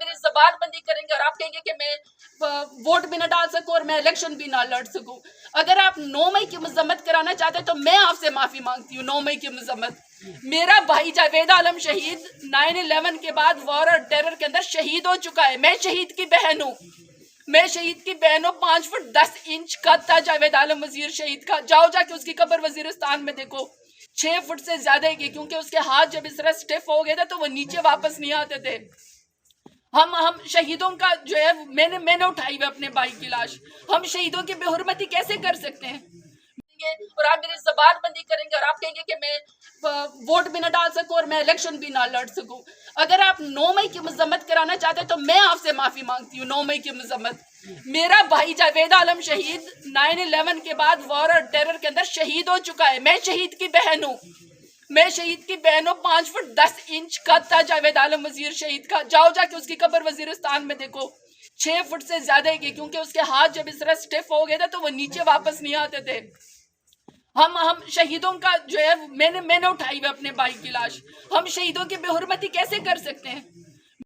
میری زبان بندی کریں گے اور آپ کہیں گے کہ میں ووٹ بھی نہ ڈال سکوں اور میں الیکشن بھی نہ لڑ سکوں. اگر آپ 9 مئی کی مذمت کرانا چاہتے ہیں تو میں آپ سے معافی مانگتی ہوں. 9 مئی کی مذمت، میرا بھائی جاوید عالم شہید 9/11 کے بعد وار اور ٹیرر کے اندر شہید ہو چکا ہے. میں شہید کی بہن ہوں. میں شہید کی بہن ہوں. 5 فٹ 10 انچ قد تھا جاوید عالم وزیر شہید کا. جاؤ جا کے اس کی قبر وزیرستان میں دیکھو. 6 فٹ سے زیادہ ہی کی، کیونکہ اس کے ہاتھ جب اس طرح سٹف ہو گئے تھے تو وہ نیچے واپس نہیں آتے تھے. ہم شہیدوں کا جو ہے میں نے اٹھائی ہوئی اپنے بھائی کی لاش. ہم شہیدوں کی بے حرمتی کیسے کر سکتے ہیں؟ اور آپ میری زبان بندی کریں گے اور آپ کہیں گے کہ میں ووٹ بھی نہ ڈال سکوں اور میں الیکشن بھی نہ لڑ سکوں. اگر آپ 9 مئی کی مذمت کرانا چاہتے ہیں تو میں آپ سے معافی مانگتی ہوں. 9 مئی کی مذمت، میرا بھائی جاوید عالم شہید 9/11 کے بعد وار اور ٹیرر کے اندر شہید ہو چکا ہے. میں شہید کی بہن ہوں. میں شہید کی بہن ہوں. 5 فٹ 10 انچ قد تھا جاوید عالم وزیر شہید کا. جاؤ جا کے اس کی قبر وزیرستان میں دیکھو. 6 فٹ سے زیادہ ہی کی، کیونکہ اس کے ہاتھ جب اس طرح سٹف ہو گئے تھے تو وہ نیچے واپس نہیں آتے تھے. ہم شہیدوں کا جو ہے میں نے اٹھائی ہوئی اپنے بھائی کی لاش. ہم شہیدوں کی بے حرمتی کیسے کر سکتے ہیں؟